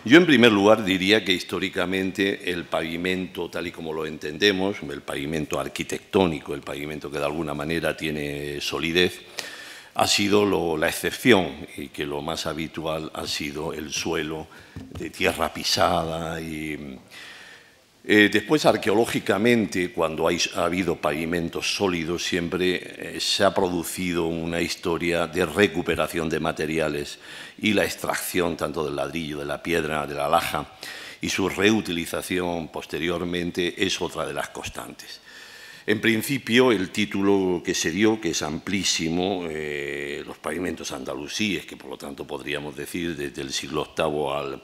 Yo, en primer lugar, diría que históricamente el pavimento, tal y como lo entendemos, el pavimento arquitectónico, el pavimento que de alguna manera tiene solidez, ha sido la excepción y que lo más habitual ha sido el suelo de tierra pisada y después, arqueológicamente, cuando ha habido pavimentos sólidos, siempre se ha producido una historia de recuperación de materiales y la extracción tanto del ladrillo, de la piedra, de la laja, y su reutilización posteriormente es otra de las constantes. En principio, el título que se dio, que es amplísimo, los pavimentos andalusíes, que por lo tanto podríamos decir desde el siglo VIII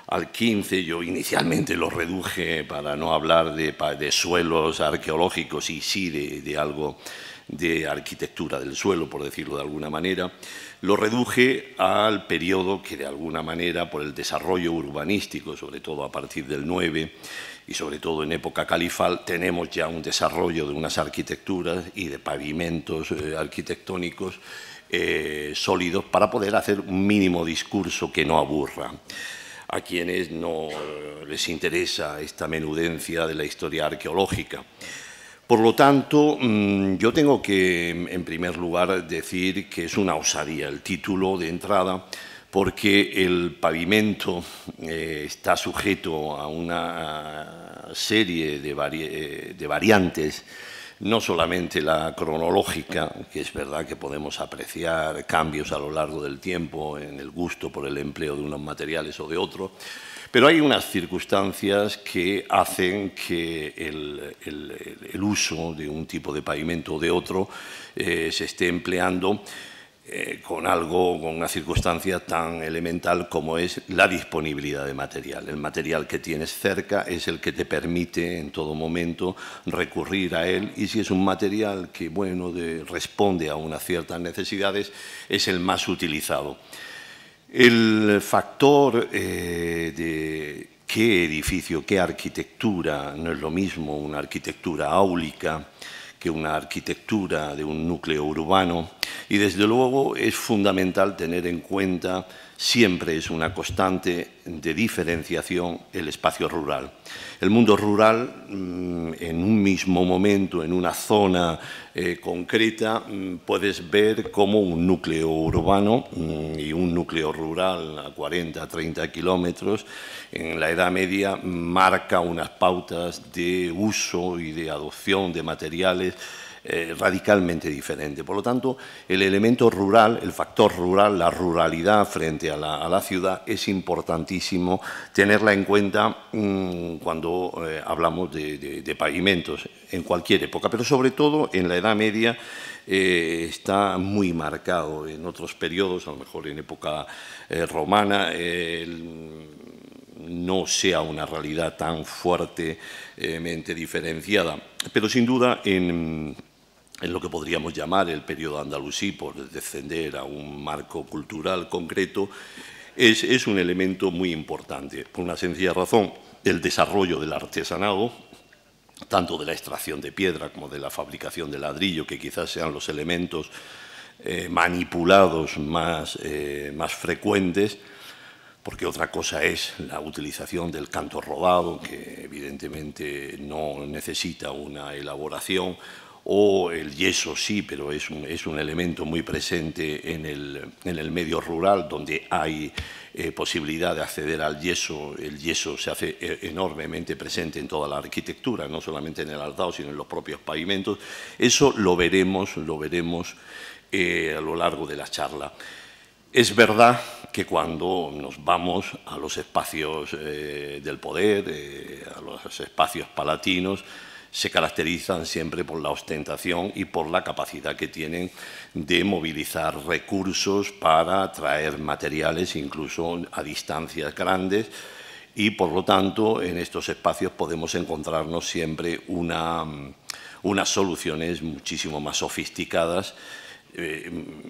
al XV, yo inicialmente lo reduje para no hablar de suelos arqueológicos y sí de algo de arquitectura del suelo, por decirlo de alguna manera, lo reduje al periodo que de alguna manera, por el desarrollo urbanístico, sobre todo a partir del 9 y sobre todo en época califal, tenemos ya un desarrollo de unas arquitecturas y de pavimentos arquitectónicos sólidos para poder hacer un mínimo discurso que no aburra a quienes no les interesa esta menudencia de la historia arqueológica. Por lo tanto, yo tengo que, en primer lugar, decir que es una osadía el título de entrada, porque el pavimento está sujeto a una serie de variantes, no solamente la cronológica, que es verdad que podemos apreciar cambios a lo largo del tiempo en el gusto por el empleo de unos materiales o de otros, pero hay unas circunstancias que hacen que el uso de un tipo de pavimento o de otro se esté empleando con una circunstancia tan elemental como es la disponibilidad de material. El material que tienes cerca es el que te permite en todo momento recurrir a él, y si es un material que responde a unas ciertas necesidades, es el más utilizado. El factor de qué edificio, qué arquitectura, no es lo mismo una arquitectura áulica que una arquitectura de un núcleo urbano, y desde luego es fundamental tener en cuenta, siempre es una constante de diferenciación, el espacio rural. El mundo rural, en un mismo momento, en una zona concreta, puedes ver cómo un núcleo urbano y un núcleo rural a 40, 30 kilómetros, en la Edad Media, marca unas pautas de uso y de adopción de materiales radicalmente diferente. Por lo tanto, el elemento rural, el factor rural, la ruralidad frente a la ciudad, es importantísimo tenerla en cuenta cuando hablamos de pavimentos en cualquier época, pero sobre todo en la Edad Media está muy marcado. En otros periodos, a lo mejor en época romana, no sea una realidad tan fuertemente diferenciada, pero sin duda en lo que podríamos llamar el periodo andalusí, por descender a un marco cultural concreto, es un elemento muy importante, por una sencilla razón: el desarrollo del artesanado, tanto de la extracción de piedra como de la fabricación de ladrillo, que quizás sean los elementos manipulados más frecuentes, porque otra cosa es la utilización del canto rodado, que evidentemente no necesita una elaboración, o el yeso sí, pero es un elemento muy presente en el medio rural, donde hay posibilidad de acceder al yeso. El yeso se hace enormemente presente en toda la arquitectura, no solamente en el alzado, sino en los propios pavimentos. Eso lo veremos a lo largo de la charla. Es verdad que cuando nos vamos a los espacios del poder, a los espacios palatinos, se caracterizan siempre por la ostentación y por la capacidad que tienen de movilizar recursos para traer materiales incluso a distancias grandes, y por lo tanto en estos espacios podemos encontrarnos siempre unas soluciones muchísimo más sofisticadas.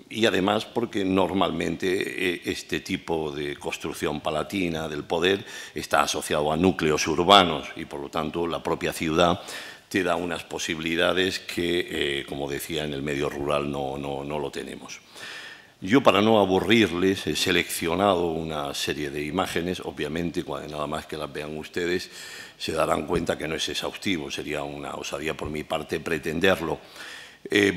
Y además porque normalmente este tipo de construcción palatina del poder está asociado a núcleos urbanos, y por lo tanto la propia ciudad te da unas posibilidades que, como decía, en el medio rural no lo tenemos. Yo, para no aburrirles, he seleccionado una serie de imágenes. Obviamente, nada más que las vean ustedes, se darán cuenta que no es exhaustivo, sería una osadía por mi parte pretenderlo.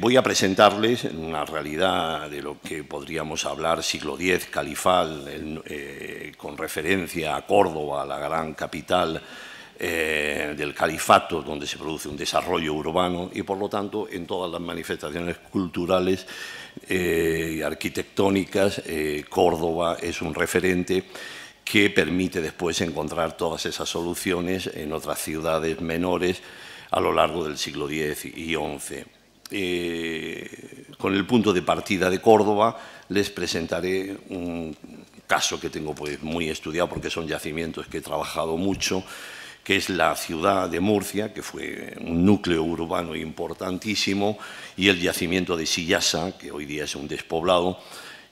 Voy a presentarles una realidad de lo que podríamos hablar siglo X, califal, con referencia a Córdoba, la gran capital del califato, donde se produce un desarrollo urbano y, por lo tanto, en todas las manifestaciones culturales y arquitectónicas, Córdoba es un referente que permite después encontrar todas esas soluciones en otras ciudades menores a lo largo del siglo X y XI. Con el punto de partida de Córdoba les presentaré un caso que tengo pues muy estudiado, porque son yacimientos que he trabajado mucho, que es la ciudad de Murcia, que fue un núcleo urbano importantísimo, y el yacimiento de Sillasa, que hoy día es un despoblado,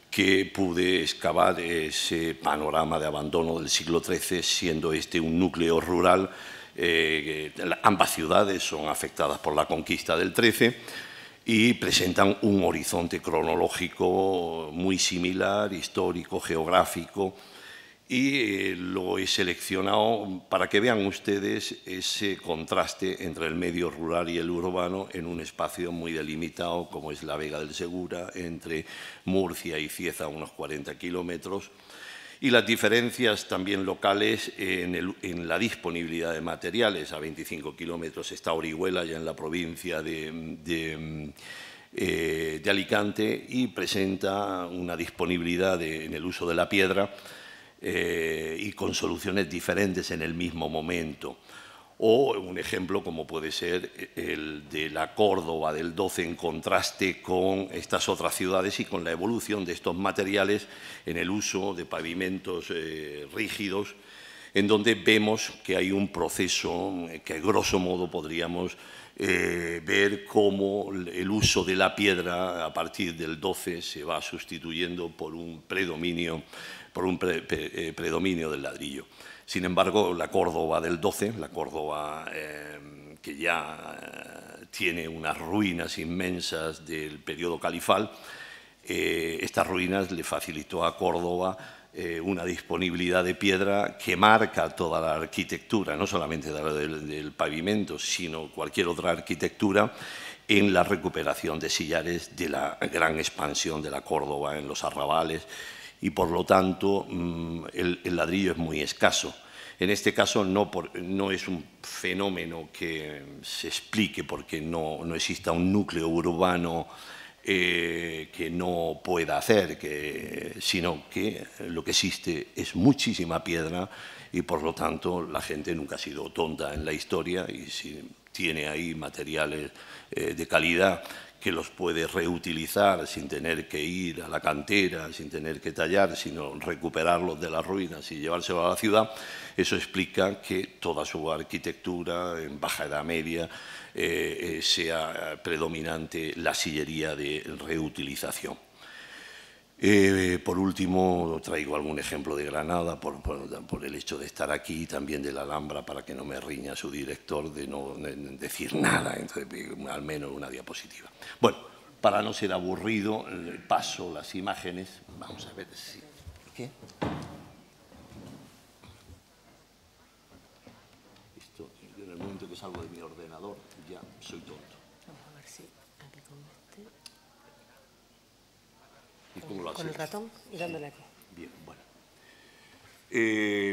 que pude excavar ese panorama de abandono del siglo XIII, siendo este un núcleo rural. Ambas ciudades son afectadas por la conquista del XIII y presentan un horizonte cronológico muy similar, histórico, geográfico, y lo he seleccionado para que vean ustedes ese contraste entre el medio rural y el urbano en un espacio muy delimitado, como es la Vega del Segura, entre Murcia y Cieza, unos 40 kilómetros, y las diferencias también locales en la disponibilidad de materiales. A 25 kilómetros está Orihuela, ya en la provincia de Alicante, y presenta una disponibilidad en el uso de la piedra y con soluciones diferentes en el mismo momento. O un ejemplo como puede ser el de la Córdoba del 12 en contraste con estas otras ciudades y con la evolución de estos materiales en el uso de pavimentos rígidos, en donde vemos que hay un proceso que, grosso modo, podríamos ver cómo el uso de la piedra a partir del 12 se va sustituyendo por un predominio del ladrillo. Sin embargo, la Córdoba del 12, la Córdoba que ya tiene unas ruinas inmensas del periodo califal, estas ruinas le facilitó a Córdoba una disponibilidad de piedra que marca toda la arquitectura, no solamente del pavimento, sino cualquier otra arquitectura, en la recuperación de sillares de la gran expansión de la Córdoba en los arrabales, y por lo tanto el ladrillo es muy escaso. En este caso no es un fenómeno que se explique porque no exista un núcleo urbano que no pueda hacer, sino que lo que existe es muchísima piedra, y por lo tanto la gente nunca ha sido tonta en la historia, y si tiene ahí materiales de calidad que los puede reutilizar sin tener que ir a la cantera, sin tener que tallar, sino recuperarlos de las ruinas y llevárselos a la ciudad, eso explica que toda su arquitectura en Baja Edad Media sea predominante la sillería de reutilización. Por último, traigo algún ejemplo de Granada, por el hecho de estar aquí, también de la Alhambra, para que no me riña su director de no decir nada, entonces, al menos una diapositiva. Bueno, para no ser aburrido, paso las imágenes. Vamos a ver si... ¿Qué? Esto, en el momento que salgo de mi ordenador, ya soy tonto. Vamos a ver si aquí con este... ¿Y cómo lo haces? Con el ratón y dándole aquí. Bien, bueno.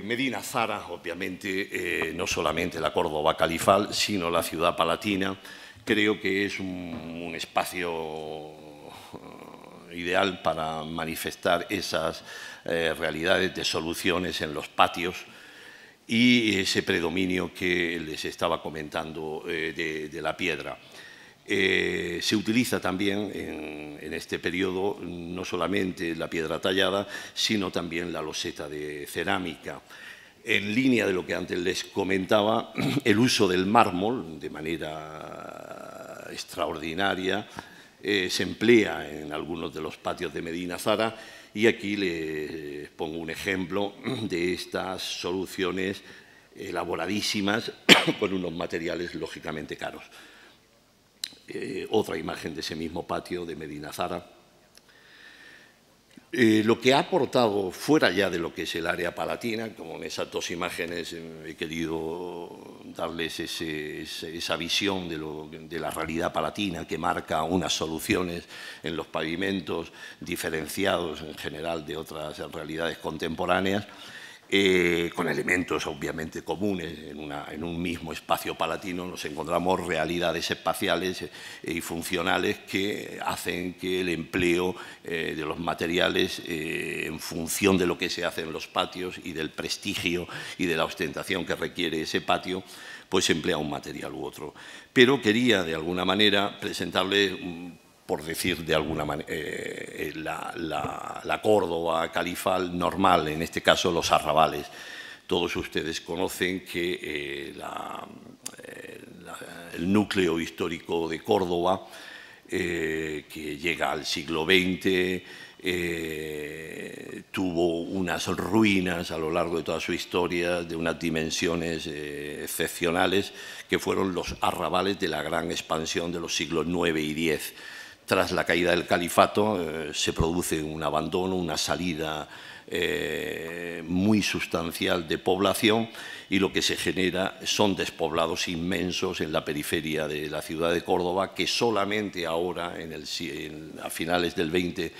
Medina Zara, obviamente, no solamente la Córdoba califal, sino la ciudad palatina. Creo que es un espacio ideal para manifestar esas realidades de soluciones en los patios y ese predominio que les estaba comentando de la piedra. Se utiliza también en este periodo no solamente la piedra tallada, sino también la loseta de cerámica. En línea de lo que antes les comentaba, el uso del mármol de manera extraordinaria se emplea en algunos de los patios de Medina Zara, y aquí les pongo un ejemplo de estas soluciones elaboradísimas con unos materiales lógicamente caros. Otra imagen de ese mismo patio de Medina Zara. Lo que ha aportado fuera ya de lo que es el área palatina, como en esas dos imágenes he querido darles esa visión de la realidad palatina que marca unas soluciones en los pavimentos diferenciados en general de otras realidades contemporáneas, con elementos obviamente comunes. En un mismo espacio palatino nos encontramos realidades espaciales y funcionales que hacen que el empleo de los materiales en función de lo que se hace en los patios y del prestigio y de la ostentación que requiere ese patio, pues emplea un material u otro. Pero quería de alguna manera presentarle, por decir de alguna manera, la Córdoba califal normal, en este caso los arrabales. Todos ustedes conocen que el núcleo histórico de Córdoba, que llega al siglo XX, tuvo unas ruinas a lo largo de toda su historia de unas dimensiones excepcionales, que fueron los arrabales de la gran expansión de los siglos IX y X. Tras la caída del califato se produce un abandono, una salida muy sustancial de población, y lo que se genera son despoblados inmensos en la periferia de la ciudad de Córdoba, que solamente ahora, a finales del XX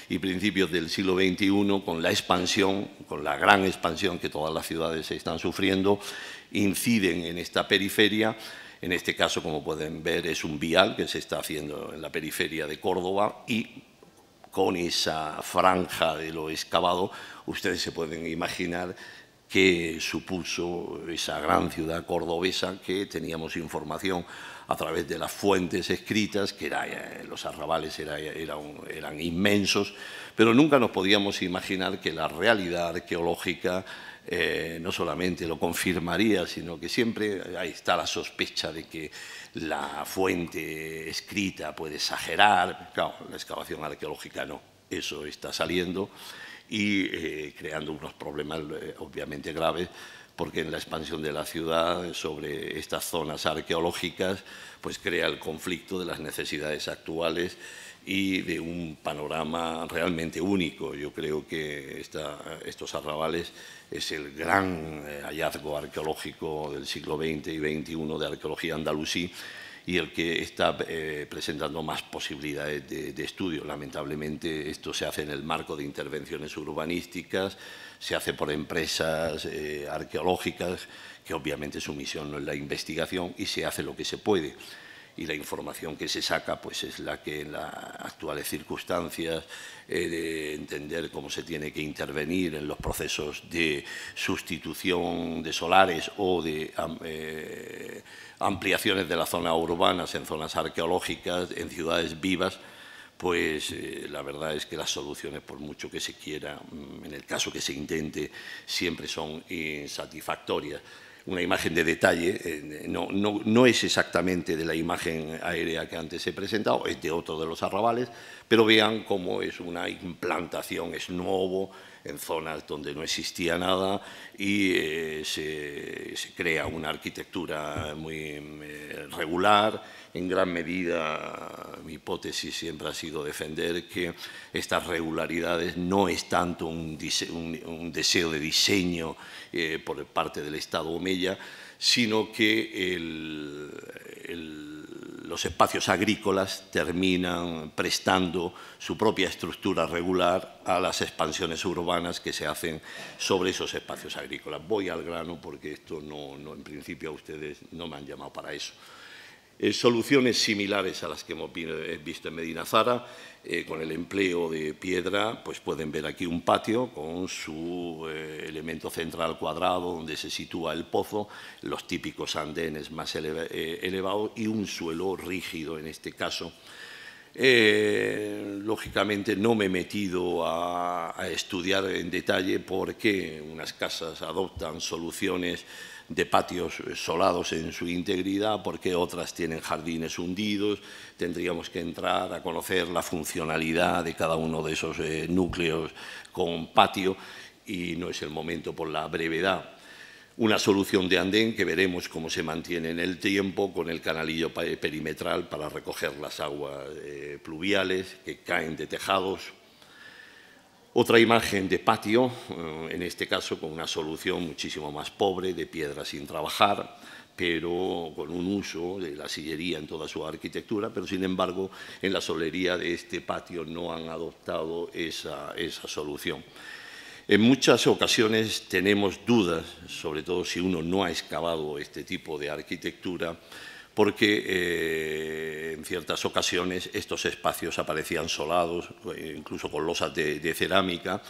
y principios del siglo XXI, con la expansión, con la gran expansión que todas las ciudades están sufriendo, inciden en esta periferia. En este caso, como pueden ver, es un vial que se está haciendo en la periferia de Córdoba, y con esa franja de lo excavado, ustedes se pueden imaginar qué supuso esa gran ciudad cordobesa, que teníamos información a través de las fuentes escritas, que los arrabales eran inmensos, pero nunca nos podíamos imaginar que la realidad arqueológica no solamente lo confirmaría, sino que siempre ahí está la sospecha de que la fuente escrita puede exagerar. Claro, la excavación arqueológica no, eso está saliendo y creando unos problemas obviamente graves, porque en la expansión de la ciudad sobre estas zonas arqueológicas pues crea el conflicto de las necesidades actuales y de un panorama realmente único. Yo creo que estos arrabales es el gran hallazgo arqueológico del siglo XX y XXI de arqueología andalusí, y el que está presentando más posibilidades de estudio. Lamentablemente esto se hace en el marco de intervenciones urbanísticas, se hace por empresas arqueológicas, que obviamente su misión no es la investigación, y se hace lo que se puede. Y la información que se saca pues es la que en las actuales circunstancias de entender cómo se tiene que intervenir en los procesos de sustitución de solares o de ampliaciones de las zonas urbanas en zonas arqueológicas, en ciudades vivas, pues la verdad es que las soluciones, por mucho que se quiera, en el caso que se intente, siempre son insatisfactorias. Una imagen de detalle, no es exactamente de la imagen aérea que antes he presentado, es de otro de los arrabales, pero vean cómo es una implantación, es nuevo, en zonas donde no existía nada, y se crea una arquitectura muy regular. En gran medida, mi hipótesis siempre ha sido defender que estas regularidades no es tanto un deseo de diseño por parte del Estado omeya, sino que los espacios agrícolas terminan prestando su propia estructura regular a las expansiones urbanas que se hacen sobre esos espacios agrícolas. Voy al grano porque esto en principio a ustedes no me han llamado para eso. Soluciones similares a las que hemos visto en Medinazara, con el empleo de piedra, pues pueden ver aquí un patio con su elemento central cuadrado donde se sitúa el pozo, los típicos andenes más elevados y un suelo rígido en este caso. Lógicamente no me he metido a estudiar en detalle por qué unas casas adoptan soluciones de patios solados en su integridad, porque otras tienen jardines hundidos. Tendríamos que entrar a conocer la funcionalidad de cada uno de esos núcleos con patio, y no es el momento por la brevedad. Una solución de andén que veremos cómo se mantiene en el tiempo, con el canalillo perimetral para recoger las aguas pluviales que caen de tejados. Otra imagen de patio, en este caso con una solución muchísimo más pobre, de piedra sin trabajar, pero con un uso de la sillería en toda su arquitectura, pero sin embargo en la solería de este patio no han adoptado esa solución. En muchas ocasiones tenemos dudas, sobre todo si uno no ha excavado este tipo de arquitectura, porque en ciertas ocasiones estos espacios aparecían solados, incluso con losas de cerámica,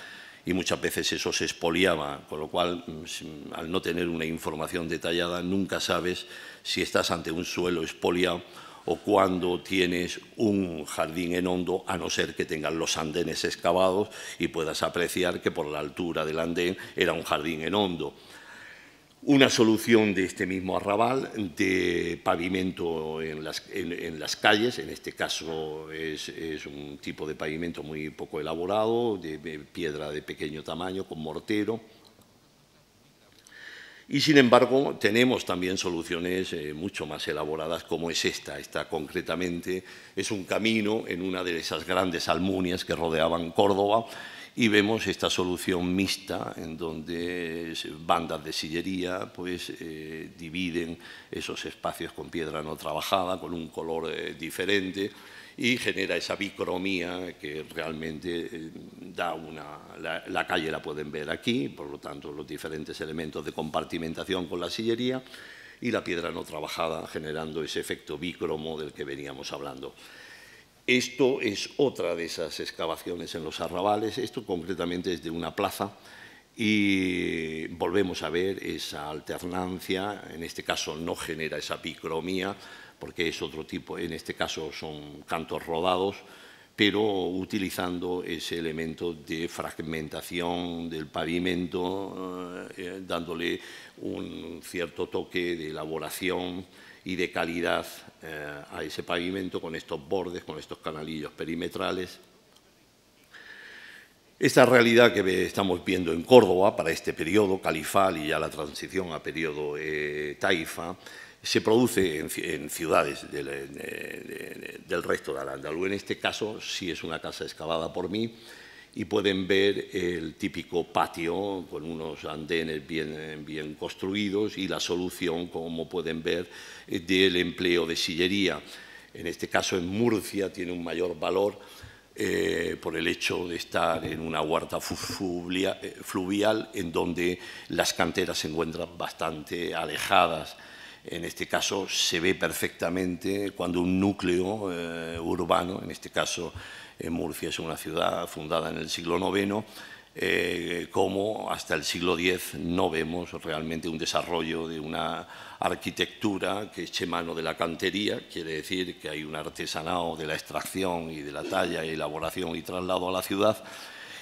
y muchas veces eso se expoliaba, con lo cual, al no tener una información detallada, nunca sabes si estás ante un suelo expoliado o cuando tienes un jardín en hondo, a no ser que tengan los andenes excavados y puedas apreciar que por la altura del andén era un jardín en hondo. Una solución de este mismo arrabal de pavimento en las calles, en este caso es un tipo de pavimento muy poco elaborado, de piedra de pequeño tamaño, con mortero. Y, sin embargo, tenemos también soluciones mucho más elaboradas, como es esta. Esta, concretamente, es un camino en una de esas grandes almunias que rodeaban Córdoba, y vemos esta solución mixta en donde bandas de sillería pues, dividen esos espacios con piedra no trabajada, con un color diferente, y genera esa bicromía que realmente da la calle la pueden ver aquí, por lo tanto los diferentes elementos de compartimentación con la sillería y la piedra no trabajada generando ese efecto bícromo del que veníamos hablando. Esto es otra de esas excavaciones en los arrabales, esto concretamente es de una plaza y volvemos a ver esa alternancia, en este caso no genera esa bicromía porque es otro tipo, en este caso son cantos rodados, pero utilizando ese elemento de fragmentación del pavimento, dándole un cierto toque de elaboración y de calidad a ese pavimento con estos bordes, con estos canalillos perimetrales. Esta realidad que estamos viendo en Córdoba para este periodo califal y ya la transición a periodo taifa, se produce en ciudades del resto de Al-Ándalus. En este caso sí es una casa excavada por mí y pueden ver el típico patio con unos andenes bien construidos y la solución, como pueden ver, del empleo de sillería. En este caso en Murcia tiene un mayor valor por el hecho de estar en una huerta fluvial en donde las canteras se encuentran bastante alejadas. En este caso se ve perfectamente cuando un núcleo urbano, en este caso Murcia es una ciudad fundada en el siglo IX, como hasta el siglo X no vemos realmente un desarrollo de una arquitectura que eche mano de la cantería, quiere decir que hay un artesanado de la extracción y de la talla, elaboración y traslado a la ciudad,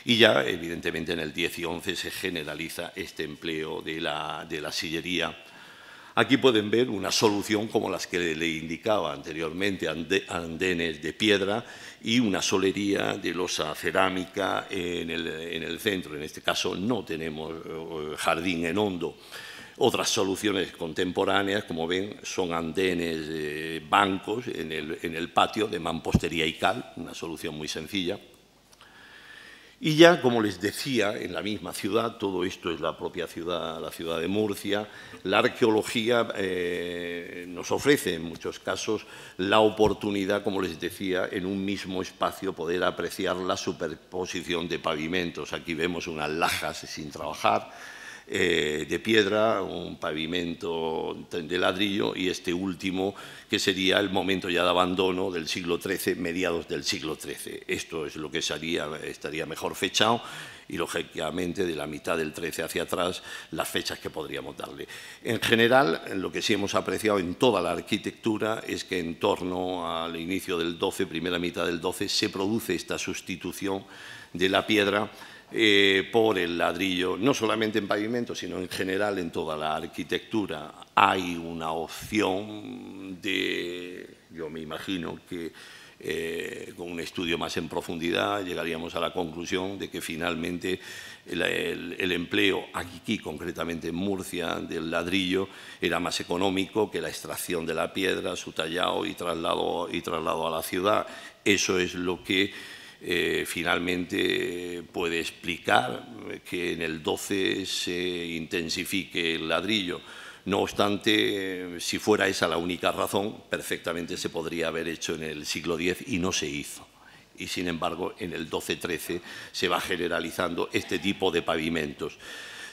y ya evidentemente en el X y XI se generaliza este empleo de la sillería. Aquí pueden ver una solución como las que le indicaba anteriormente, andenes de piedra y una solería de losa cerámica en el centro. En este caso no tenemos jardín en hondo. Otras soluciones contemporáneas, como ven, son andenes, bancos en el patio de mampostería y cal, una solución muy sencilla. Y ya, como les decía, en la misma ciudad, todo esto es la propia ciudad, la ciudad de Murcia, la arqueología nos ofrece en muchos casos la oportunidad, como les decía, en un mismo espacio poder apreciar la superposición de pavimentos. Aquí vemos unas lajas sin trabajar, de piedra, un pavimento de ladrillo y este último que sería el momento ya de abandono del siglo XIII, mediados del siglo XIII. Esto es lo que estaría mejor fechado y, lógicamente, de la mitad del XIII hacia atrás, las fechas que podríamos darle. En general, lo que sí hemos apreciado en toda la arquitectura es que en torno al inicio del XII, primera mitad del XII, se produce esta sustitución de la piedra por el ladrillo, no solamente en pavimento, sino en general en toda la arquitectura. Hay una opción yo me imagino que con un estudio más en profundidad llegaríamos a la conclusión de que finalmente el empleo aquí, concretamente en Murcia, del ladrillo era más económico que la extracción de la piedra, su tallado y traslado a la ciudad. Eso es lo que finalmente puede explicar que en el 12 se intensifique el ladrillo. No obstante, si fuera esa la única razón, perfectamente se podría haber hecho en el siglo X y no se hizo. Y, sin embargo, en el 12-13 se va generalizando este tipo de pavimentos.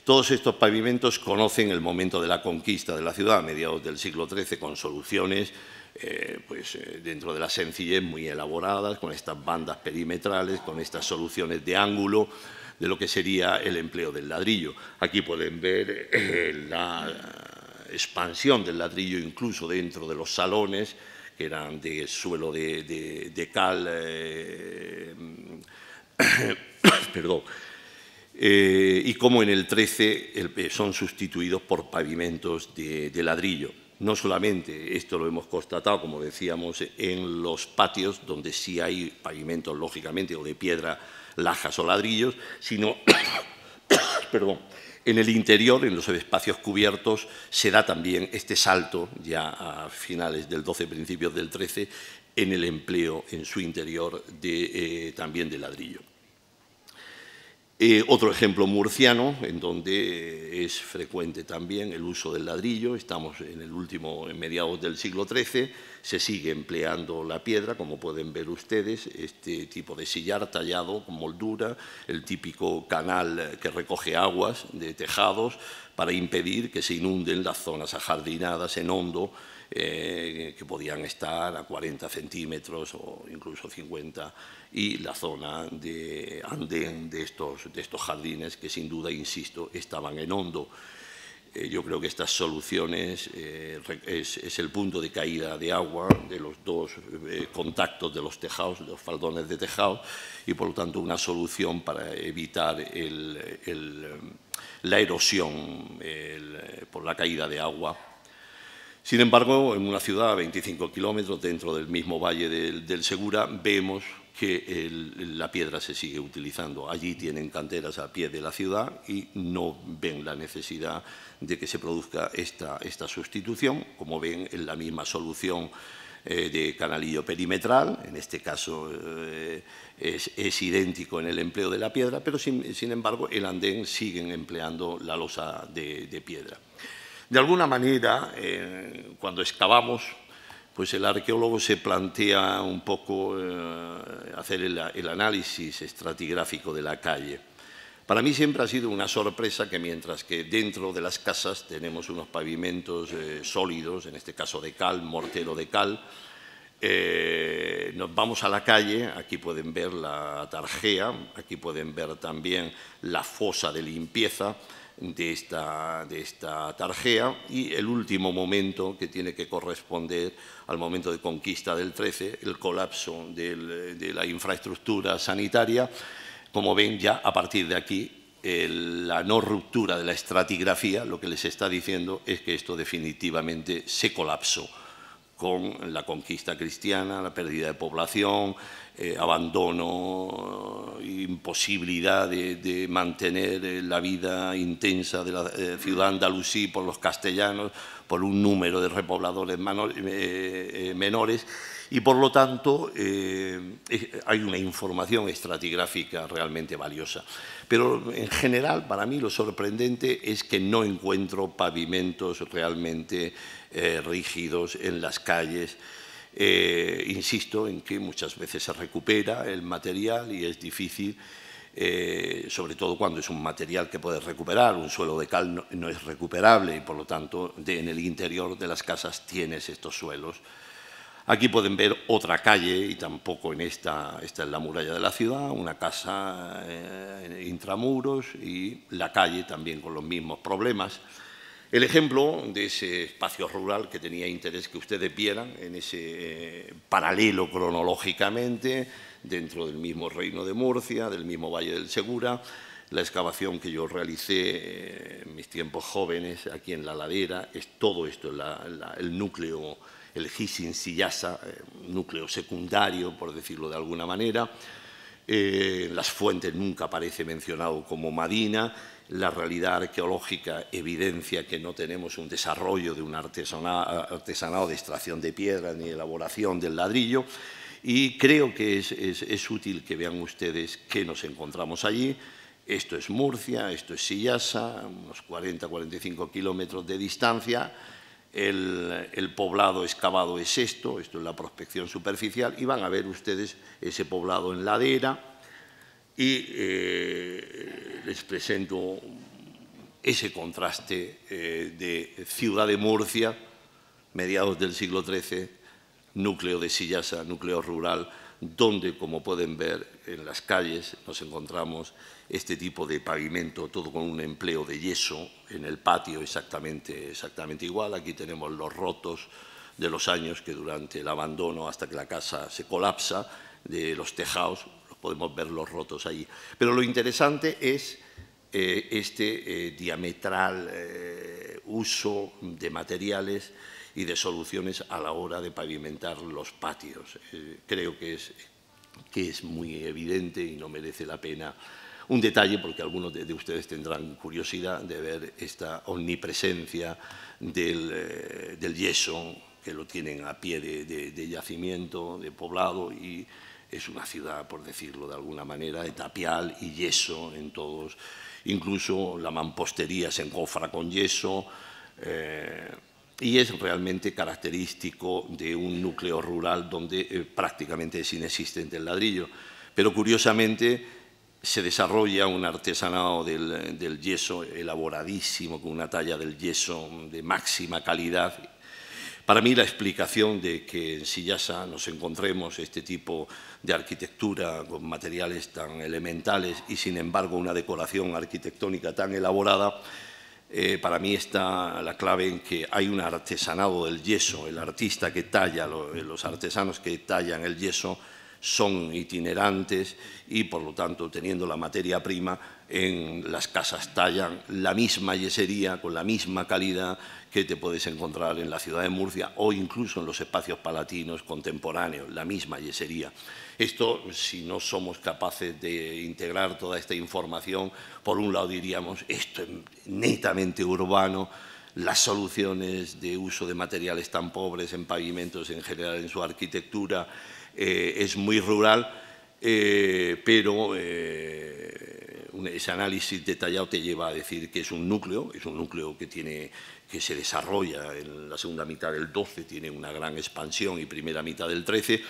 Todos estos pavimentos conocen el momento de la conquista de la ciudad a mediados del siglo XIII con soluciones dentro de la sencillez muy elaboradas, con estas bandas perimetrales, con estas soluciones de ángulo, de lo que sería el empleo del ladrillo. Aquí pueden ver la expansión del ladrillo incluso dentro de los salones, que eran de suelo de cal, perdón, y como en el 13 son sustituidos por pavimentos de ladrillo. No solamente esto lo hemos constatado, como decíamos, en los patios, donde sí hay pavimentos, lógicamente, o de piedra, lajas o ladrillos, sino perdón, en el interior, en los espacios cubiertos, se da también este salto, ya a finales del 12, principios del 13, en el empleo en su interior también de ladrillo. Otro ejemplo murciano, en donde es frecuente también el uso del ladrillo. Estamos en mediados del siglo XIII, se sigue empleando la piedra, como pueden ver ustedes, este tipo de sillar tallado con moldura, el típico canal que recoge aguas de tejados para impedir que se inunden las zonas ajardinadas en hondo, que podían estar a 40 centímetros o incluso 50, y la zona de andén de estos jardines que, sin duda, insisto, estaban en hondo. Yo creo que estas soluciones es el punto de caída de agua de los dos contactos de los tejados, de los faldones de tejado, y por lo tanto una solución para evitar la erosión por la caída de agua. Sin embargo, en una ciudad a 25 kilómetros dentro del mismo valle del Segura, vemos que la piedra se sigue utilizando. Allí tienen canteras a pie de la ciudad y no ven la necesidad de que se produzca esta sustitución. Como ven, en la misma solución de canalillo perimetral, en este caso es idéntico en el empleo de la piedra, pero sin embargo el andén siguen empleando la losa de piedra. De alguna manera, cuando excavamos, pues el arqueólogo se plantea un poco hacer el análisis estratigráfico de la calle. Para mí siempre ha sido una sorpresa que, mientras que dentro de las casas tenemos unos pavimentos sólidos, en este caso de cal, mortero de cal, nos vamos a la calle. Aquí pueden ver la tarjea, aquí pueden ver también la fosa de limpieza de esta tarjea, y el último momento que tiene que corresponder al momento de conquista del 13, el colapso de la infraestructura sanitaria. Como ven, ya a partir de aquí, la no ruptura de la estratigrafía lo que les está diciendo es que esto definitivamente se colapsó con la conquista cristiana, la pérdida de población, abandono, imposibilidad de mantener la vida intensa de la ciudad andalusí por los castellanos, por un número de repobladores menores, y por lo tanto hay una información estratigráfica realmente valiosa. Pero en general, para mí, lo sorprendente es que no encuentro pavimentos realmente rígidos en las calles. Insisto en que muchas veces se recupera el material y es difícil, sobre todo cuando es un material que puedes recuperar. Un suelo de cal no es recuperable y, por lo tanto, en el interior de las casas tienes estos suelos. Aquí pueden ver otra calle, y tampoco esta es la muralla de la ciudad, una casa intramuros, y la calle también con los mismos problemas. El ejemplo de ese espacio rural que tenía interés que ustedes vieran en ese paralelo cronológicamente dentro del mismo Reino de Murcia, del mismo Valle del Segura, la excavación que yo realicé en mis tiempos jóvenes aquí en la ladera, es todo esto, el núcleo, el Gisin Sillasa, núcleo secundario, por decirlo de alguna manera. Las fuentes nunca aparece mencionado como Madina. La realidad arqueológica evidencia que no tenemos un desarrollo de un artesanado de extracción de piedra ni elaboración del ladrillo. Y creo que es útil que vean ustedes qué nos encontramos allí. Esto es Murcia, esto es Sillasa, unos 40-45 kilómetros de distancia. El poblado excavado es esto es la prospección superficial, y van a ver ustedes ese poblado en ladera. Y les presento ese contraste de ciudad de Murcia, mediados del siglo XIII, núcleo de Sillasa, núcleo rural, donde, como pueden ver en las calles, nos encontramos este tipo de pavimento, todo con un empleo de yeso, en el patio exactamente igual. Aquí tenemos los rotos de los años que durante el abandono, hasta que la casa se colapsa, de los tejados, podemos ver los rotos allí. Pero lo interesante es este diametral uso de materiales y de soluciones a la hora de pavimentar los patios. Creo que es muy evidente y no merece la pena un detalle, porque algunos de ustedes tendrán curiosidad de ver esta omnipresencia del yeso, que lo tienen a pie de yacimiento, de poblado, y es una ciudad, por decirlo de alguna manera, de tapial y yeso en todos. Incluso la mampostería se encofra con yeso, y es realmente característico de un núcleo rural donde prácticamente es inexistente el ladrillo. Pero curiosamente se desarrolla un artesanado del yeso elaboradísimo, con una talla del yeso de máxima calidad. Para mí, la explicación de que en Sillasa nos encontremos este tipo de arquitectura con materiales tan elementales y, sin embargo, una decoración arquitectónica tan elaborada, para mí está la clave en que hay un artesanado del yeso. El artista que talla, los artesanos que tallan el yeso son itinerantes y, por lo tanto, teniendo la materia prima, en las casas tallan la misma yesería con la misma calidad que te puedes encontrar en la ciudad de Murcia o incluso en los espacios palatinos contemporáneos, la misma yesería. Esto, si no somos capaces de integrar toda esta información, por un lado diríamos, esto es netamente urbano, las soluciones de uso de materiales tan pobres en pavimentos en general en su arquitectura es muy rural, pero ese análisis detallado te lleva a decir que es un núcleo que se desarrolla en la segunda mitad del XII, tiene una gran expansión, y primera mitad del XIII,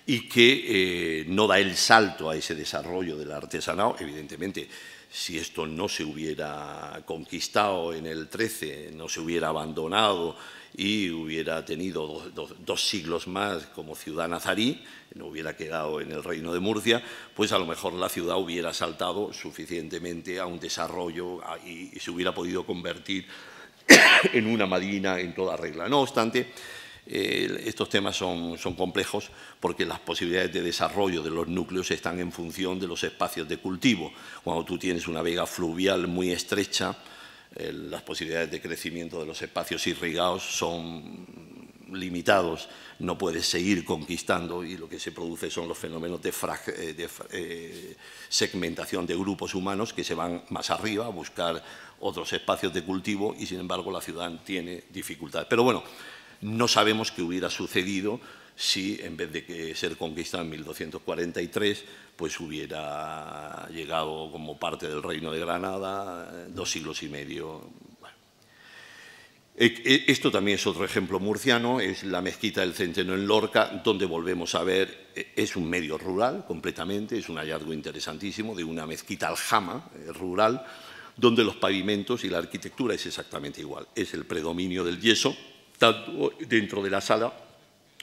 y que no da el salto a ese desarrollo del artesanado. Evidentemente, si esto no se hubiera conquistado en el XIII, no se hubiera abandonado y hubiera tenido dos siglos más como ciudad nazarí, no hubiera quedado en el Reino de Murcia, pues a lo mejor la ciudad hubiera saltado suficientemente a un desarrollo y se hubiera podido convertir en una Madina en toda regla. No obstante, estos temas son complejos, porque las posibilidades de desarrollo de los núcleos están en función de los espacios de cultivo. Cuando tú tienes una vega fluvial muy estrecha, las posibilidades de crecimiento de los espacios irrigados son limitados, no puedes seguir conquistando, y lo que se produce son los fenómenos de segmentación de grupos humanos que se van más arriba a buscar otros espacios de cultivo, y sin embargo la ciudad tiene dificultades. Pero bueno, no sabemos qué hubiera sucedido si, en vez de ser conquistada en 1243, pues hubiera llegado como parte del Reino de Granada 2 siglos y medio. Bueno. Esto también es otro ejemplo murciano, es la mezquita del Centeno en Lorca, donde volvemos a ver, es un medio rural completamente, es un hallazgo interesantísimo de una mezquita aljama rural, donde los pavimentos y la arquitectura es exactamente igual. Es el predominio del yeso, tanto dentro de la sala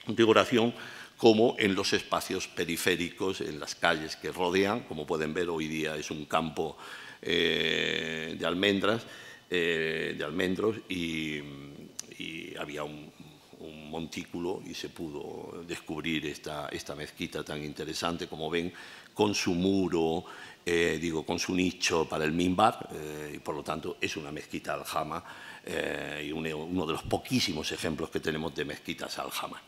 de oración como en los espacios periféricos, en las calles que rodean. Como pueden ver, hoy día es un campo de almendros, y había un montículo, y se pudo descubrir esta mezquita tan interesante, como ven, con su muro, con su nicho para el minbar, y por lo tanto es una mezquita aljama, y uno de los poquísimos ejemplos que tenemos de mezquitas aljama.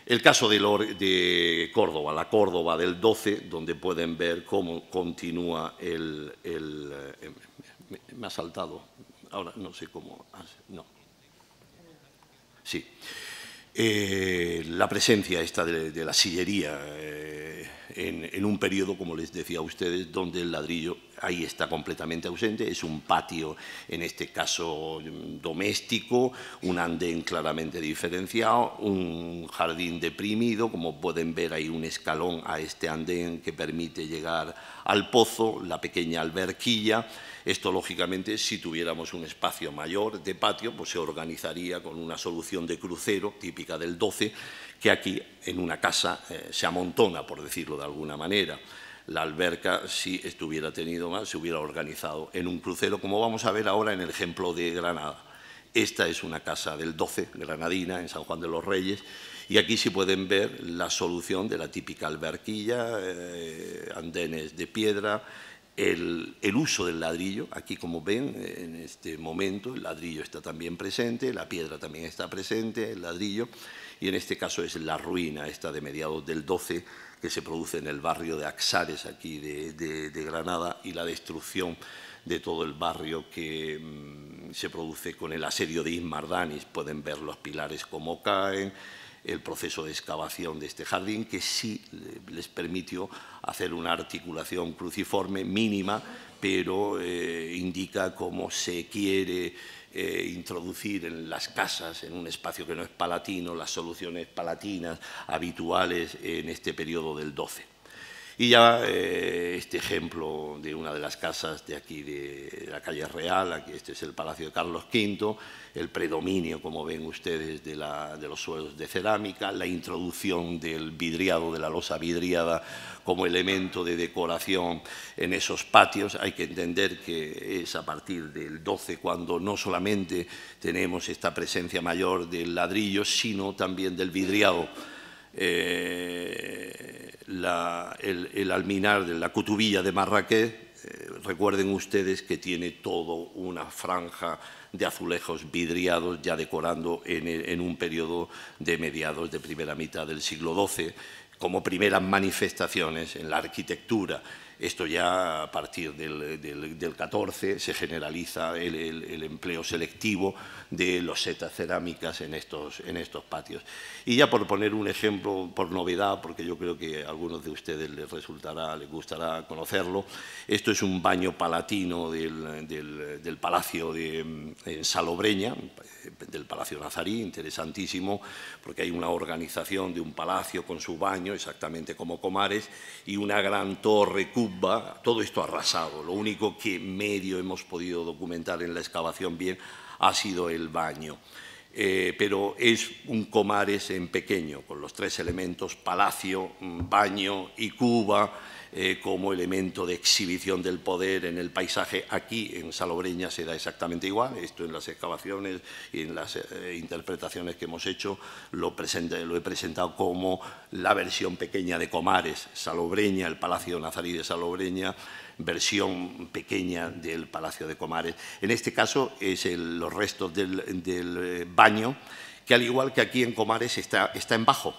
El caso de Córdoba, la Córdoba del 12, donde pueden ver cómo continúa me ha saltado, ahora no sé cómo, no. Sí. La presencia esta de la sillería en un periodo, como les decía a ustedes, donde el ladrillo ahí está completamente ausente. Es un patio, en este caso doméstico, un andén claramente diferenciado, un jardín deprimido, como pueden ver hay un escalón a este andén que permite llegar al pozo, la pequeña alberquilla. Esto, lógicamente, si tuviéramos un espacio mayor de patio, pues se organizaría con una solución de crucero típica del 12, que aquí en una casa se amontona, por decirlo de alguna manera. La alberca, si estuviera tenido más, se hubiera organizado en un crucero, como vamos a ver ahora en el ejemplo de Granada. Esta es una casa del 12, granadina, en San Juan de los Reyes, y aquí sí pueden ver la solución de la típica alberquilla, andenes de piedra, el uso del ladrillo. Aquí, como ven, en este momento el ladrillo está también presente, la piedra también está presente, el ladrillo, y en este caso es la ruina esta de mediados del 12 que se produce en el barrio de Axares, aquí de Granada, y la destrucción de todo el barrio que se produce con el asedio de Ismardanis. Pueden ver los pilares cómo caen, el proceso de excavación de este jardín, que sí les permitió hacer una articulación cruciforme mínima, pero indica cómo se quiere introducir en las casas, en un espacio que no es palatino, las soluciones palatinas habituales en este periodo del 12. Y ya este ejemplo de una de las casas de aquí de la calle Real, aquí este es el Palacio de Carlos V, el predominio, como ven ustedes, de los suelos de cerámica, la introducción del vidriado, de la losa vidriada como elemento de decoración en esos patios. Hay que entender que es a partir del 12 cuando no solamente tenemos esta presencia mayor del ladrillo, sino también del vidriado. El alminar de la Cutubilla de Marrakech, recuerden ustedes que tiene todo una franja de azulejos vidriados ya decorando en un periodo de mediados de primera mitad del siglo XII, como primeras manifestaciones en la arquitectura. Esto ya a partir del 14 se generaliza el empleo selectivo de losetas cerámicas en estos patios. Y ya por poner un ejemplo, por novedad, porque yo creo que a algunos de ustedes les gustará conocerlo, esto es un baño palatino del Palacio en Salobreña, del Palacio Nazarí, interesantísimo, porque hay una organización de un palacio con su baño, exactamente como Comares, y una gran torre cubba, todo esto arrasado. Lo único que medio hemos podido documentar en la excavación bien ha sido el baño. Pero es un Comares en pequeño, con los tres elementos, palacio, baño y cuba, como elemento de exhibición del poder en el paisaje. Aquí en Salobreña se da exactamente igual. Esto en las excavaciones y en las interpretaciones que hemos hecho lo he presentado como la versión pequeña de Comares, Salobreña, el Palacio Nazarí de Salobreña, versión pequeña del Palacio de Comares. En este caso es los restos del baño, que al igual que aquí en Comares está en bajo.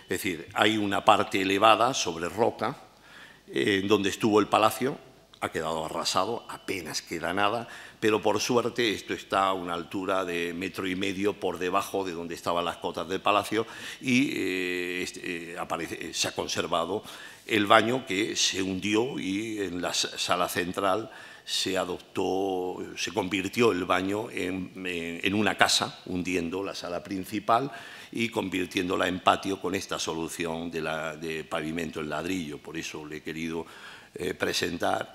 Es decir, hay una parte elevada sobre roca, donde estuvo el palacio, ha quedado arrasado, apenas queda nada, pero por suerte esto está a una altura de 1,5 metros por debajo de donde estaban las cotas del palacio y se ha conservado el baño, que se hundió, y en la sala central se convirtió el baño en una casa, hundiendo la sala principal y convirtiéndola en patio con esta solución de pavimento en ladrillo. Por eso le he querido presentar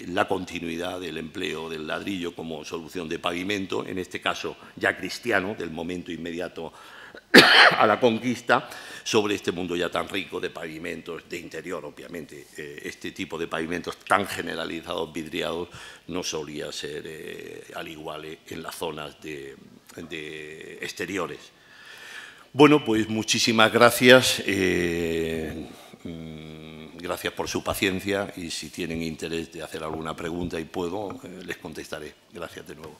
la continuidad del empleo del ladrillo como solución de pavimento, en este caso ya cristiano, del momento inmediato a la conquista, sobre este mundo ya tan rico de pavimentos de interior. Obviamente, este tipo de pavimentos tan generalizados, vidriados, no solía ser al igual en las zonas de exteriores. Bueno, pues muchísimas gracias. Gracias por su paciencia, y si tienen interés de hacer alguna pregunta y puedo, les contestaré. Gracias de nuevo.